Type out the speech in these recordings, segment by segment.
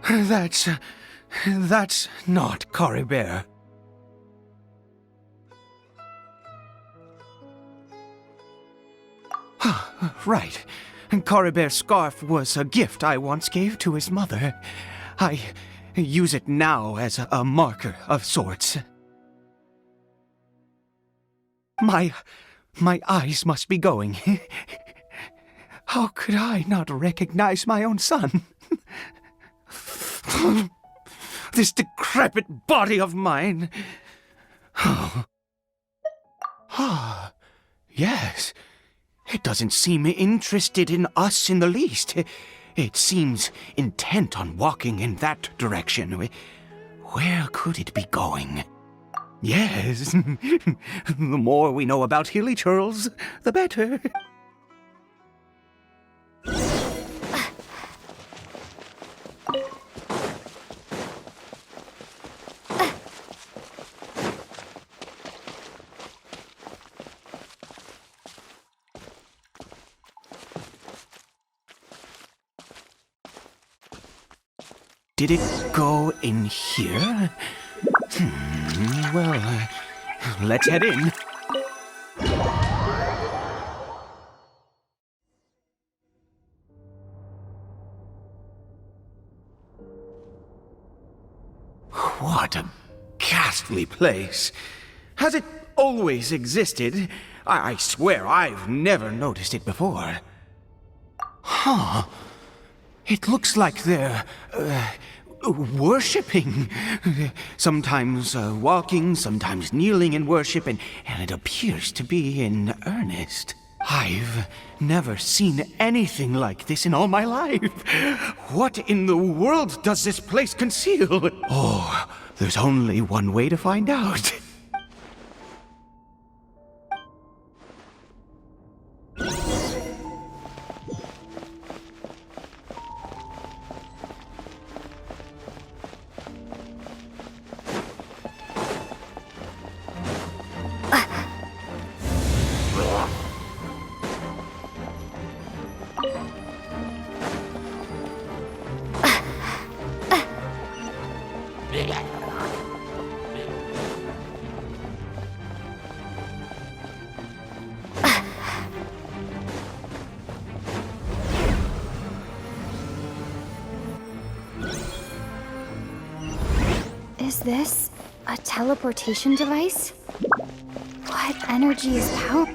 That's not Caribert. Right. Caribert's scarf was a gift I once gave to his mother. I use it now as a marker of sorts. My eyes must be going. How could I not recognize my own son? This decrepit body of mine. Yes. It doesn't seem interested in us in the least. It seems intent on walking in that direction. Where could it be going? Yes. The more we know about Hilly Churls, the better. Did it go in here? Well, let's head in. What a ghastly place. Has it always existed? I swear I've never noticed it before. Huh. It looks like they're, worshipping. Sometimes walking, sometimes kneeling in worship, and it appears to be in earnest. I've never seen anything like this in all my life. What in the world does this place conceal? Oh, there's only one way to find out. Is this a teleportation device? What energy is power?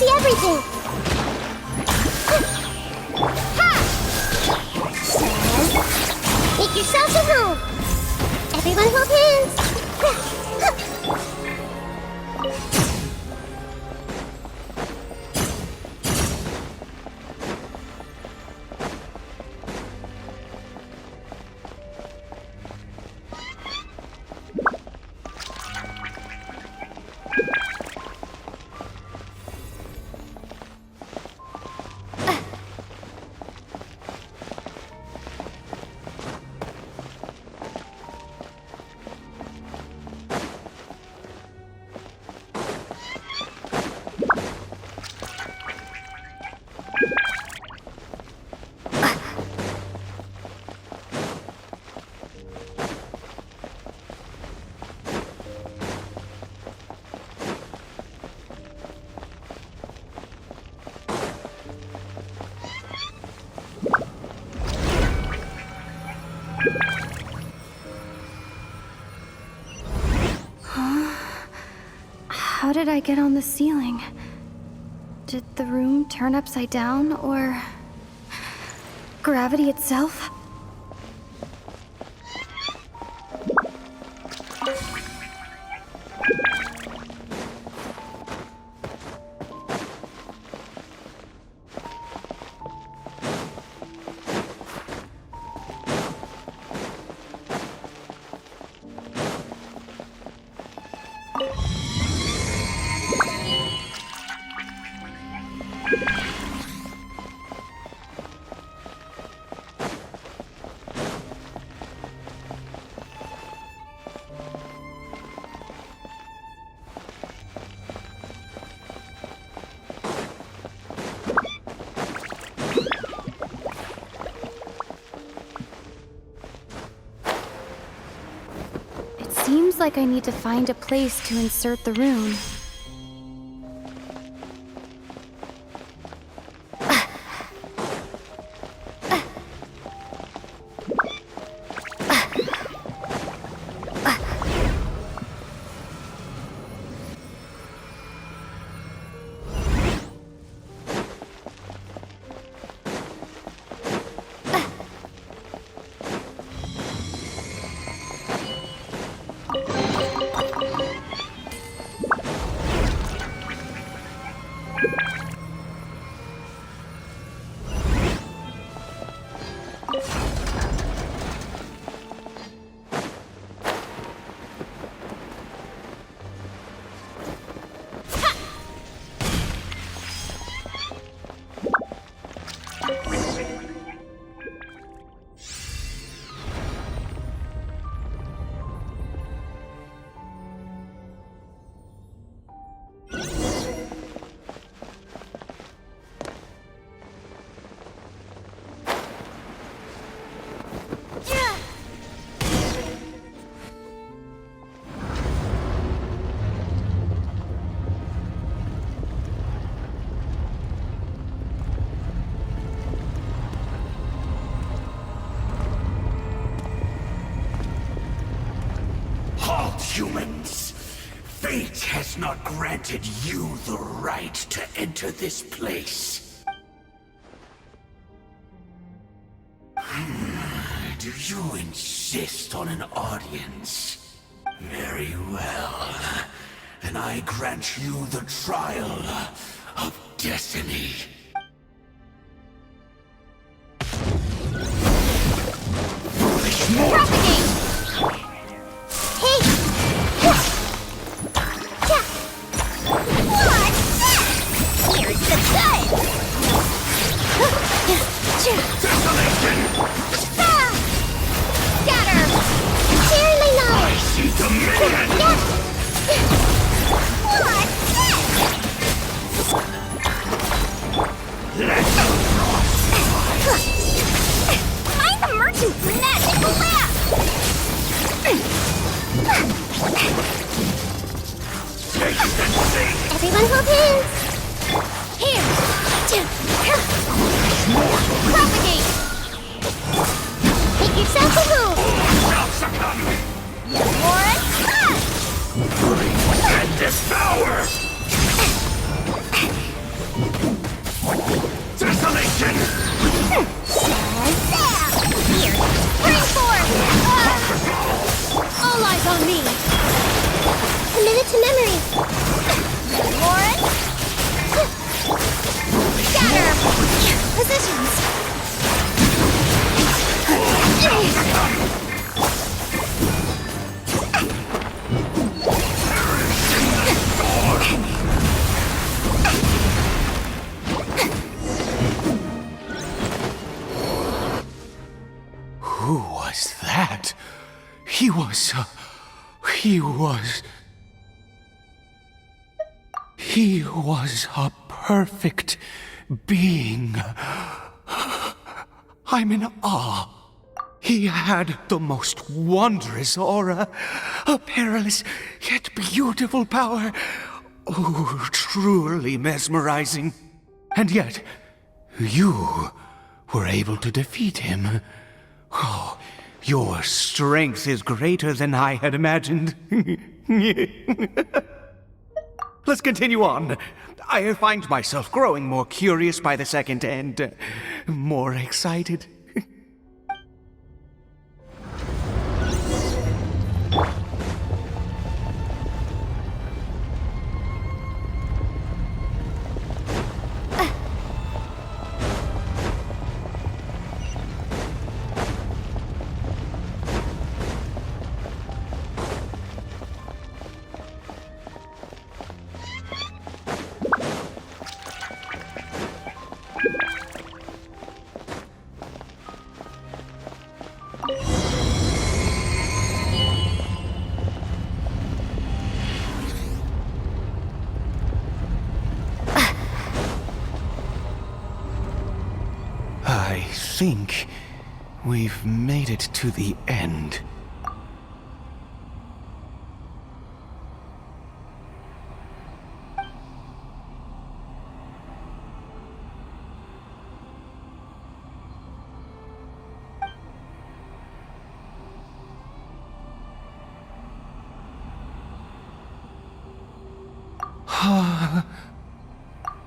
Everything! Ha! Says, make yourselves at home! Everyone hold hands! How did I get on the ceiling? Did the room turn upside down, or gravity itself? Seems like I need to find a place to insert the rune. Humans, fate has not granted you the right to enter this place. Do you insist on an audience? Very well. Then I grant you the trial of destiny. Foolish mortal! Everyone hold hands! Here! Propagate! Make yourself a move! Warren! And devour! Desolation! Shazam! Here! Spring forth! All eyes on me! Committed to memory! Warren! Scatter! Positions! Who was that? He was a perfect being. I'm in awe. He had the most wondrous aura, a perilous yet beautiful power. Oh, truly mesmerizing. And yet, you were able to defeat him. Oh, your strength is greater than I had imagined. let's continue on. I find myself growing more curious by the second and more excited. I think we've made it to the end.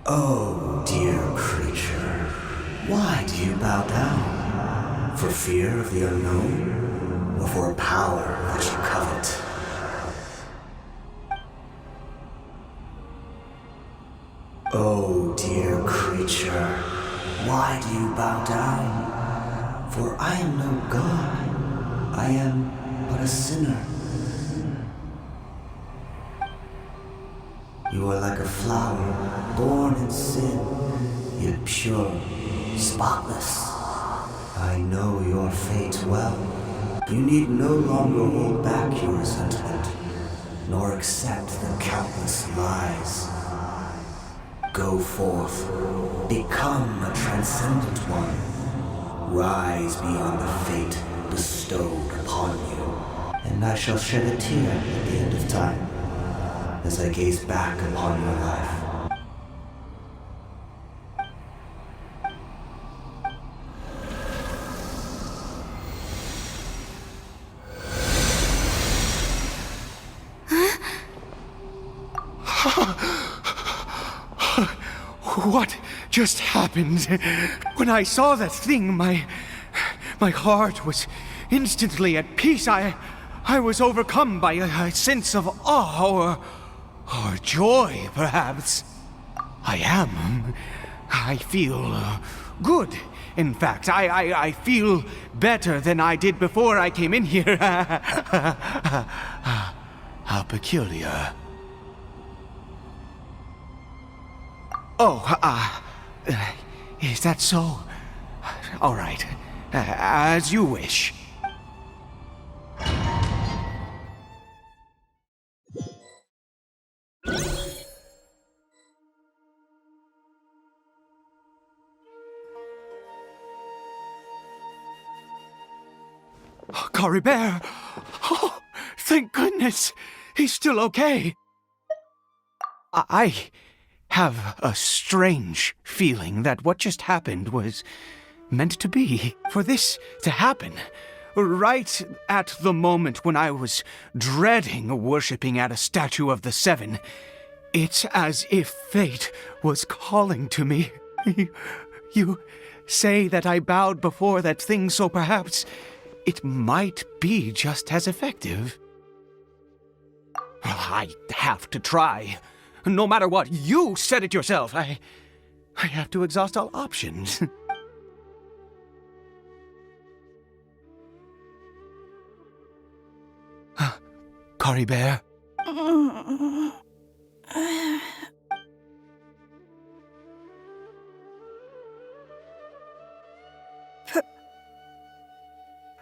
Oh, dear creature, why do you bow down? For fear of the unknown? Or for a power that you covet? Oh, dear creature, why do you bow down? For I am no god, I am but a sinner. You are like a flower, born in sin, yet pure, spotless. I know your fate well. You need no longer hold back your resentment, nor accept the countless lies. Go forth, become a transcendent one. Rise beyond the fate bestowed upon you, and I shall shed a tear at the end of time, as I gaze back upon your life. What just happened? When I saw that thing, my heart was instantly at peace. I was overcome by a sense of awe or joy, perhaps. I feel good. In fact, I feel better than I did before I came in here. How peculiar. Oh, is that so? All right. As you wish. Caribert! Oh, thank goodness! He's still okay! I have a strange feeling that what just happened was meant to be. For this to happen, right at the moment when I was dreading worshipping at a statue of the Seven, it's as if fate was calling to me. You say that I bowed before that thing, so perhaps it might be just as effective. I have to try. No matter what, you said it yourself. I have to exhaust all options. Caribert?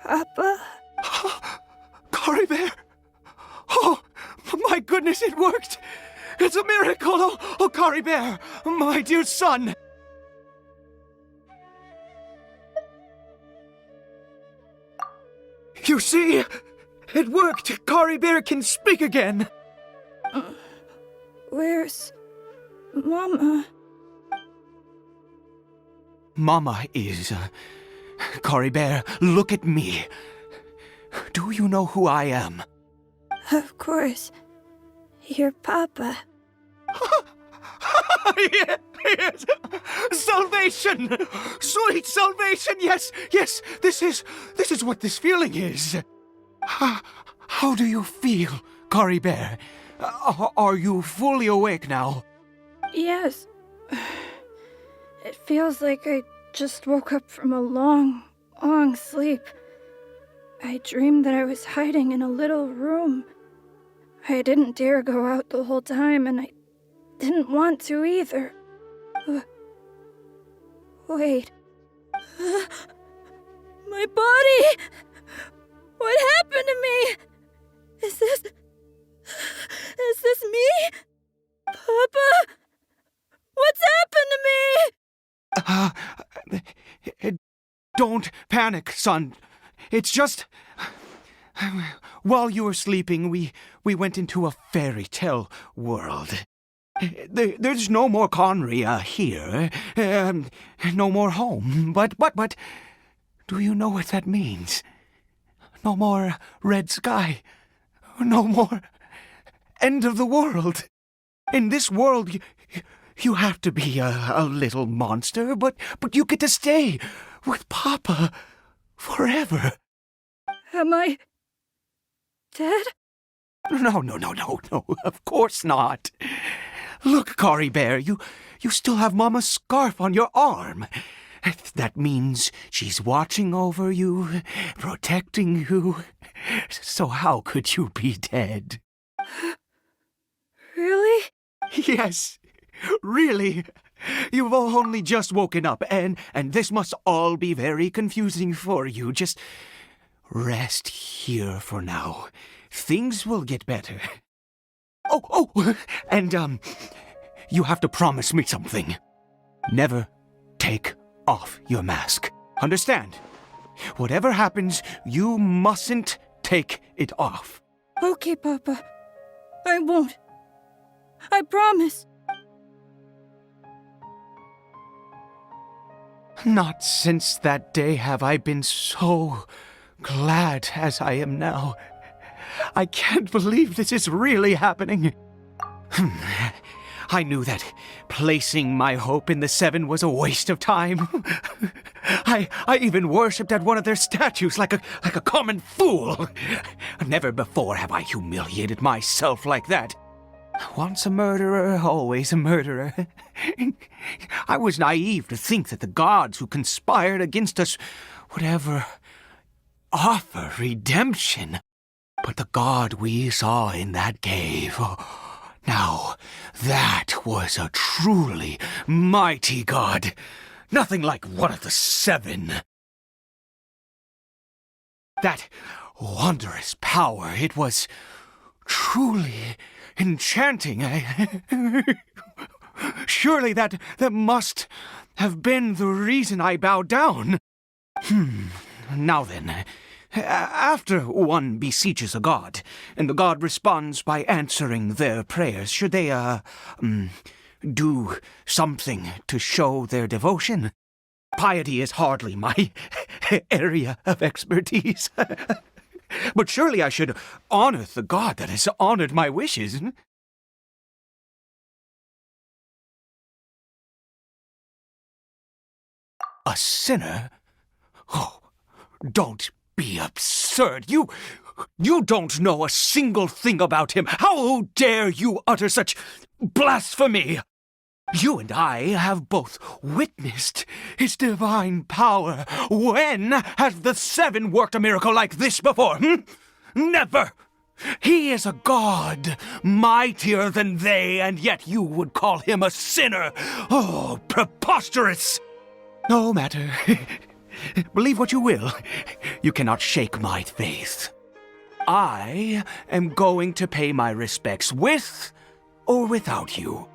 Papa? Caribert! Oh, my goodness, it worked! It's a miracle! Oh, Caribert, my dear son! You see? It worked! Caribert can speak again! Where's Mama? Mama is... Caribert, look at me. Do you know who I am? Of course. Your Papa. Yes. Salvation! Sweet salvation! Yes, yes, this is what this feeling is. How do you feel, Caribert? Are you fully awake now? Yes. It feels like I just woke up from a long, long sleep. I dreamed that I was hiding in a little room. I didn't dare go out the whole time, and I didn't want to either. Wait. My body! What happened to me? Is this me? Papa? What's happened to me? Don't panic, son. It's just... While you were sleeping, we went into a fairy tale world. There's no more Conria here. No more home. But, do you know what that means? No more red sky. No more end of the world. In this world, you have to be a little monster, but you get to stay with Papa forever. Am I dead? No, of course not. Look, Caribert, you still have Mama's scarf on your arm. That means she's watching over you, protecting you. So how could you be dead? Really? Yes, really. You've only just woken up, and this must all be very confusing for you. Just rest here for now. Things will get better. Oh, and, you have to promise me something. Never take off your mask. Understand? Whatever happens, you mustn't take it off. Okay, Papa. I won't. I promise. Not since that day have I been so glad as I am now. I can't believe this is really happening. I knew that placing my hope in the Seven was a waste of time. I even worshipped at one of their statues like a common fool. Never before have I humiliated myself like that. Once a murderer, always a murderer. I was naive to think that the gods who conspired against us would ever offer redemption. But the god we saw in that cave, now that was a truly mighty god. Nothing like one of the Seven. That wondrous power, it was truly enchanting. Surely that must have been the reason I bowed down. Now then, after one beseeches a god, and the god responds by answering their prayers, should they, do something to show their devotion? Piety is hardly my area of expertise. But surely I should honor the god that has honored my wishes. A sinner? Oh, don't be absurd. You don't know a single thing about him. How dare you utter such blasphemy? You and I have both witnessed his divine power. When has the Seven worked a miracle like this before? Never! He is a god, mightier than they, and yet you would call him a sinner. Oh, preposterous! No matter. Believe what you will. You cannot shake my faith. I am going to pay my respects with or without you.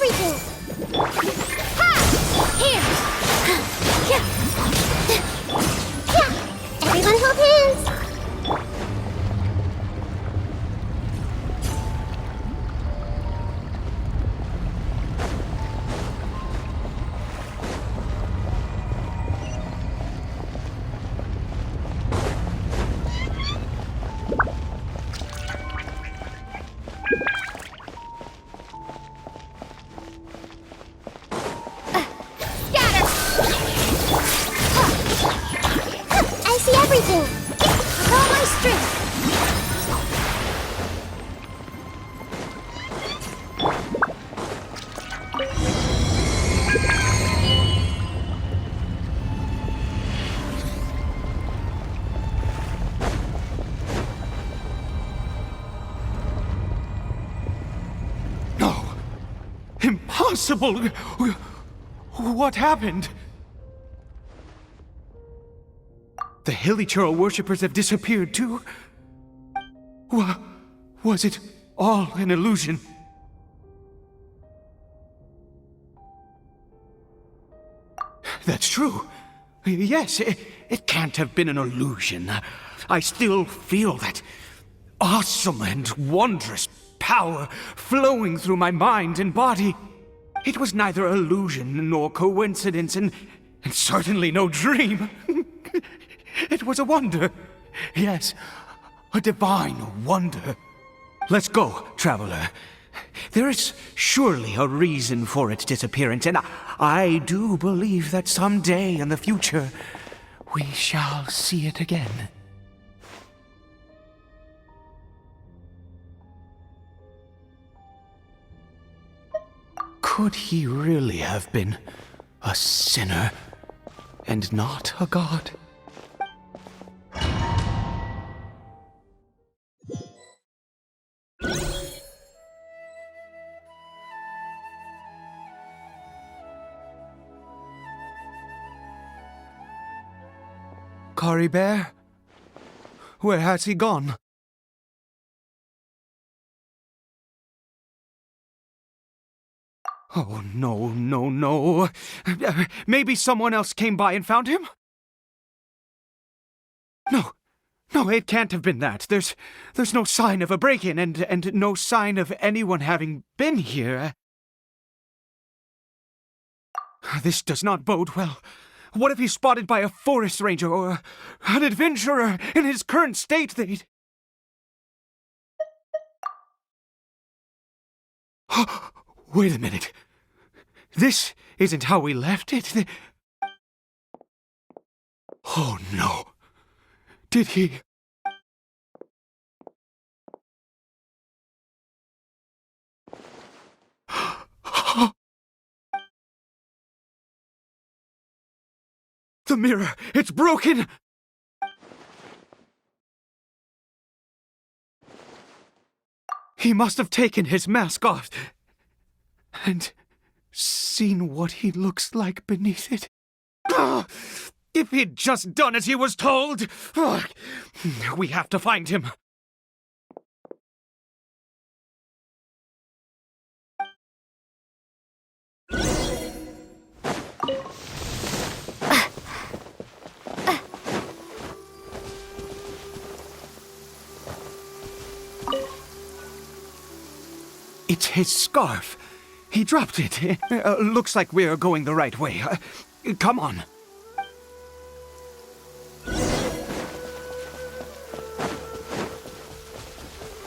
everything! Ha! Here! Yeah! Yeah! Everyone hold hands! I see everything! With all my strength! No! Impossible! What happened? The Hilly-Churl worshippers have disappeared too? Was it all an illusion? That's true. Yes, it can't have been an illusion. I still feel that awesome and wondrous power flowing through my mind and body. It was neither illusion nor coincidence, and certainly no dream. It was a wonder. Yes, a divine wonder. Let's go, traveler. There is surely a reason for its disappearance, and I do believe that someday in the future we shall see it again. Could he really have been a sinner and not a god? Caribert? Where has he gone? Oh, no. Maybe someone else came by and found him? No, it can't have been that. There's no sign of a break-in and no sign of anyone having been here. This does not bode well. What if he's spotted by a forest ranger or an adventurer in his current state? Wait a minute. This isn't how we left it. Oh no. Did he... The mirror! It's broken! He must have taken his mask off and seen what he looks like beneath it. If he'd just done as he was told! We have to find him. It's his scarf. He dropped it. Looks like we're going the right way. Come on.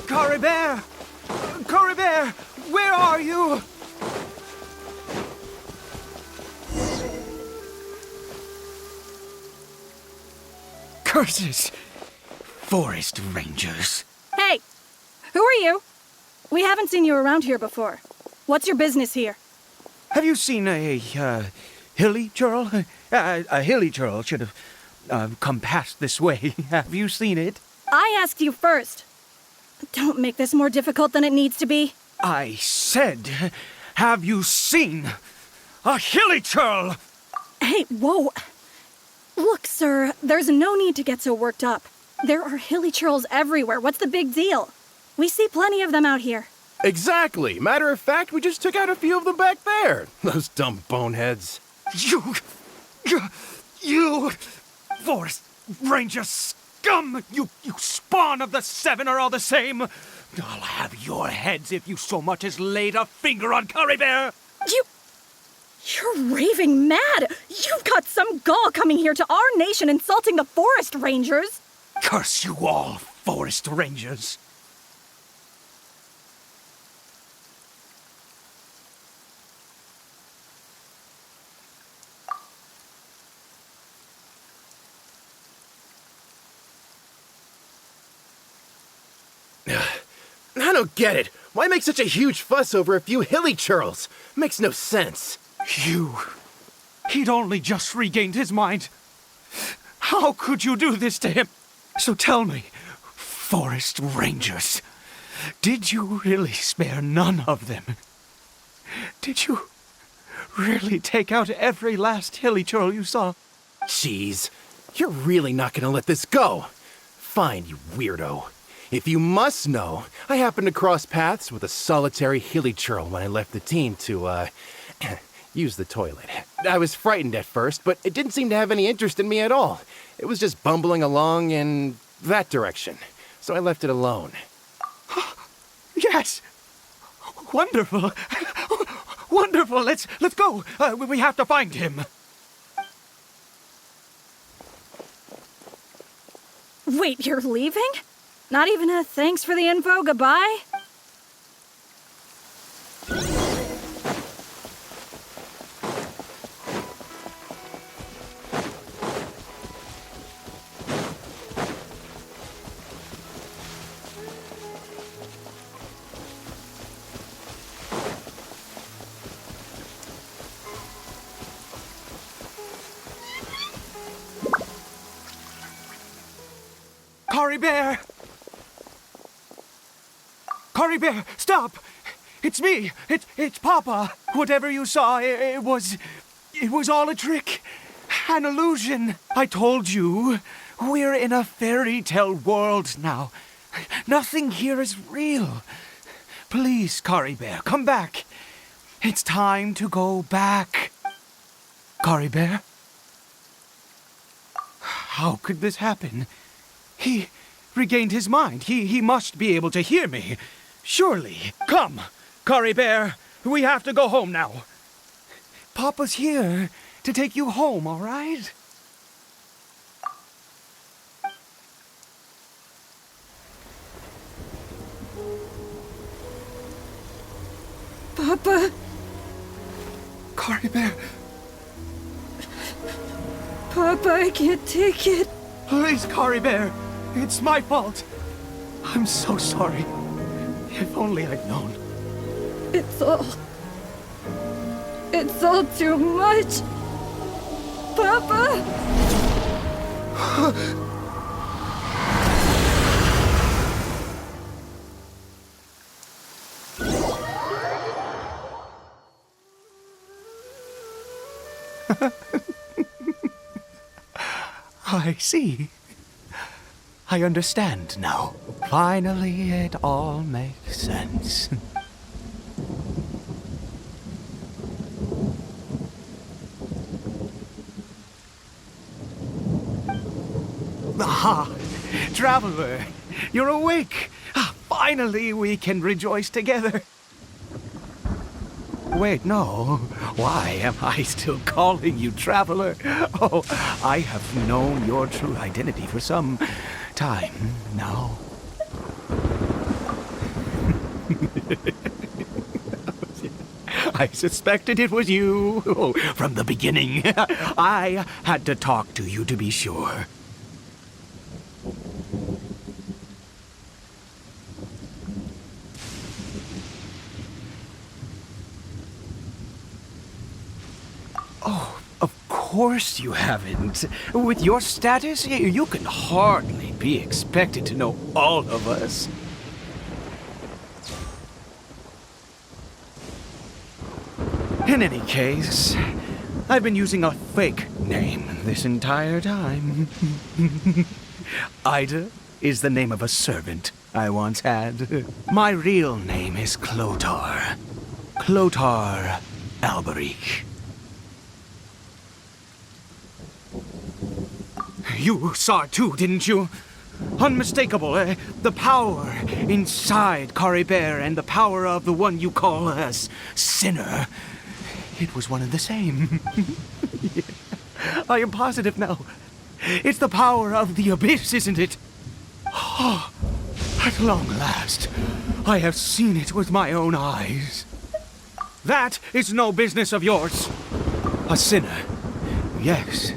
Caribert! Caribert! Where are you? Curses! Forest rangers. Hey! Who are you? We haven't seen you around here before. What's your business here? Have you seen a Hilly-Churl? A Hilly-Churl should have come past this way. Have you seen it? I asked you first. Don't make this more difficult than it needs to be. I said, have you seen a Hilly-Churl? Hey, whoa. Look, sir, there's no need to get so worked up. There are Hilly-Churls everywhere. What's the big deal? We see plenty of them out here. Exactly. Matter of fact, we just took out a few of them back there. Those dumb boneheads. You Forest Ranger scum! You spawn of the Seven are all the same! I'll have your heads if you so much as laid a finger on Caribert! You're raving mad! You've got some gall coming here to our nation insulting the Forest Rangers! Curse you all, Forest Rangers! I don't get it. Why make such a huge fuss over a few hilly churls? Makes no sense. He'd only just regained his mind. How could you do this to him? So tell me, Forest Rangers, did you really spare none of them? Did you really take out every last hilly churl you saw? Jeez, you're really not gonna let this go. Fine, you weirdo. If you must know, I happened to cross paths with a solitary hilly churl when I left the team to, use the toilet. I was frightened at first, but it didn't seem to have any interest in me at all. It was just bumbling along in that direction, so I left it alone. Yes! Wonderful! Wonderful! Let's go! We have to find him! Wait, you're leaving? Not even a thanks for the info, goodbye? Caribert! Caribert, stop! It's me! It's Papa! Whatever you saw, it was all a trick. An illusion. I told you, we're in a fairy tale world now. Nothing here is real. Please, Caribert, come back. It's time to go back. Caribert? How could this happen? He regained his mind. He must be able to hear me. Surely. Come, Caribert. We have to go home now. Papa's here to take you home, all right? Papa? Caribert, Papa, I can't take it. please, Caribert. It's my fault. I'm so sorry. If only I'd known. It's all too much. Papa? I see. I understand now. Finally, it all makes sense. Aha! Traveler, you're awake! Finally, we can rejoice together. Wait, no. Why am I still calling you Traveler? Oh, I have known your true identity for some time now. I suspected it was you. Oh, from the beginning. I had to talk to you to be sure. Oh, of course you haven't. With your status, you can hardly be expected to know all of us. In any case, I've been using a fake name this entire time. Ida is the name of a servant. I once had. My real name is Clotar. Clotar Alberich. You saw it too, didn't you? Unmistakable, the power inside Caribert and the power of the one you call a sinner. It was one and the same. Yeah. I am positive now. It's the power of the abyss, isn't it? Oh, at long last, I have seen it with my own eyes. That is no business of yours. A sinner. Yes.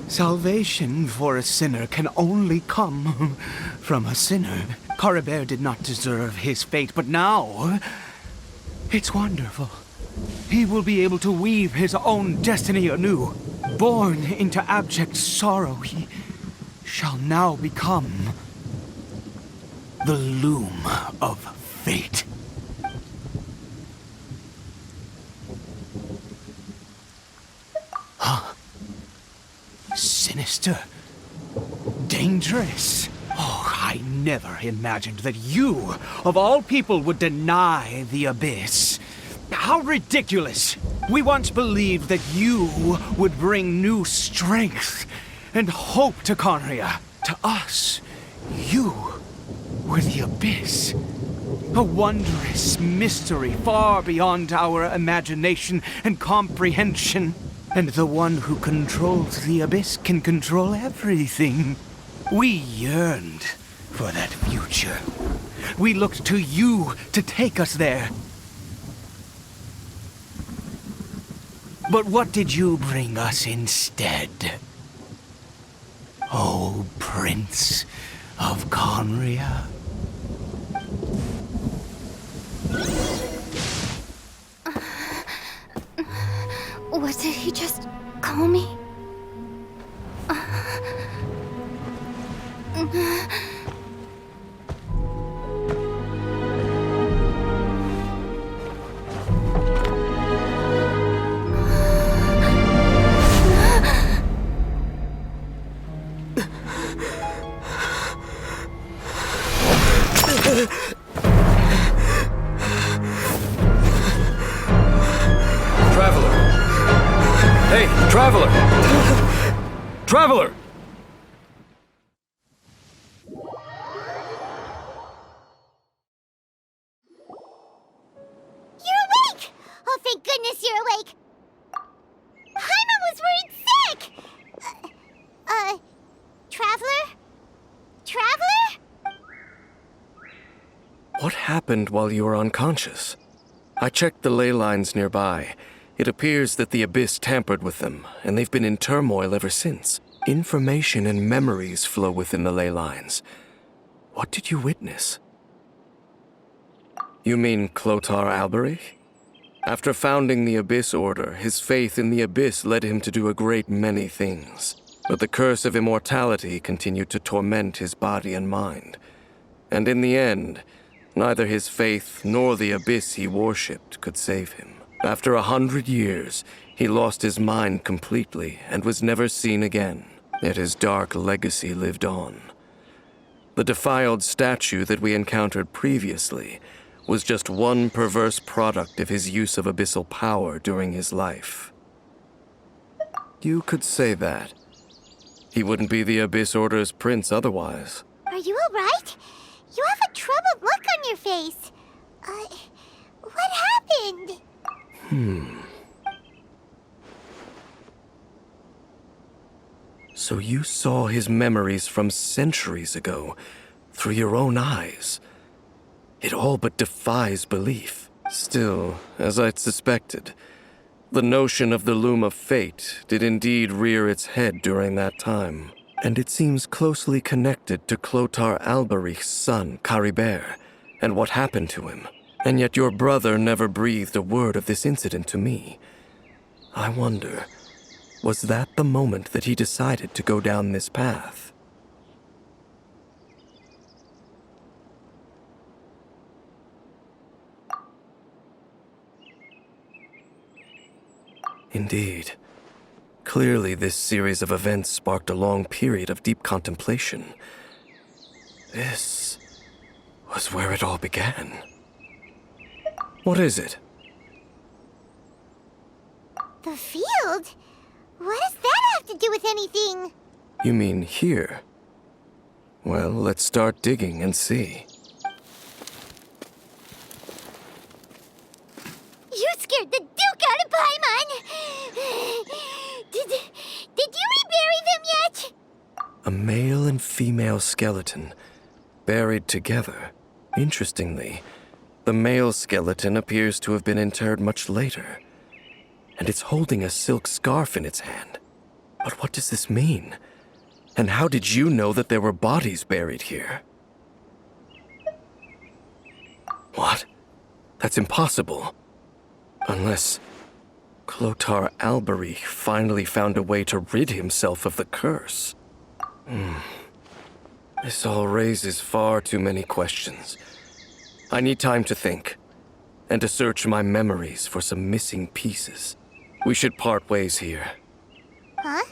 Salvation for a sinner can only come from a sinner. Caribert did not deserve his fate, but now it's wonderful. He will be able to weave his own destiny anew. Born into abject sorrow, he shall now become the loom of fate. Huh? Sinister. Dangerous. Oh, I never imagined that you, of all people, would deny the abyss. How ridiculous! We once believed that you would bring new strength and hope to Conria. To us, you were the abyss. A wondrous mystery far beyond our imagination and comprehension. And the one who controls the abyss can control everything. We yearned for that future. We looked to you to take us there. But what did you bring us instead? Oh, Prince of Conria. What did he just call me? Traveler! Hey, Traveler! Traveler! You're awake! Oh, thank goodness you're awake! Paimon was worried sick! Traveler? Traveler? What happened while you were unconscious? I checked the ley lines nearby. It appears that the Abyss tampered with them, and they've been in turmoil ever since. Information and memories flow within the ley lines. What did you witness? You mean Clotar Alberich? After founding the Abyss Order, his faith in the Abyss led him to do a great many things. But the curse of immortality continued to torment his body and mind. And in the end, neither his faith nor the Abyss he worshipped could save him. After 100 years, he lost his mind completely and was never seen again. Yet his dark legacy lived on. The defiled statue that we encountered previously was just one perverse product of his use of abyssal power during his life. You could say that. He wouldn't be the Abyss Order's prince otherwise. Are you alright? You have a troubled look on your face. What happened? So you saw his memories from centuries ago through your own eyes. It all but defies belief. Still, as I'd suspected, the notion of the Loom of Fate did indeed rear its head during that time. And it seems closely connected to Clotar Alberich's son, Caribert, and what happened to him. And yet your brother never breathed a word of this incident to me. I wonder, was that the moment that he decided to go down this path? Indeed. Clearly, this series of events sparked a long period of deep contemplation. This was where it all began. What is it? The field? What does that have to do with anything? You mean here? Well, let's start digging and see. You scared the Duke out of Paimon! Did you rebury them yet? A male and female skeleton, buried together. Interestingly, the male skeleton appears to have been interred much later, and it's holding a silk scarf in its hand. But what does this mean? And how did you know that there were bodies buried here? What? That's impossible. Unless Clotar Albery finally found a way to rid himself of the curse. This all raises far too many questions. I need time to think, and to search my memories for some missing pieces. We should part ways here. Huh?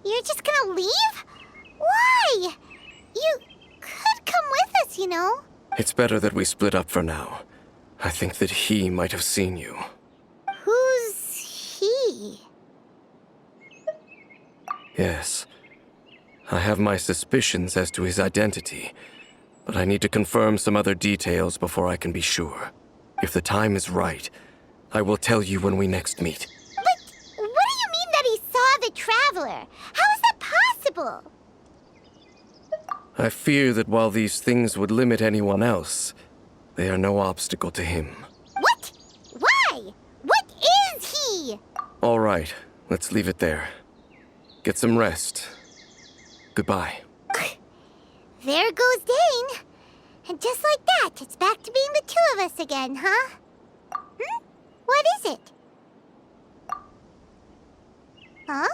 You're just gonna leave? Why? You could come with us, you know. It's better that we split up for now. I think that he might have seen you. Who's he? Yes. I have my suspicions as to his identity, but I need to confirm some other details before I can be sure. If the time is right, I will tell you when we next meet. But what do you mean that he saw the Traveler? How is that possible? I fear that while these things would limit anyone else, they are no obstacle to him. What? Why? What is he? All right, let's leave it there. Get some rest. Goodbye. There goes Dane. And just like that, it's back to being the two of us again, huh? What is it? Huh?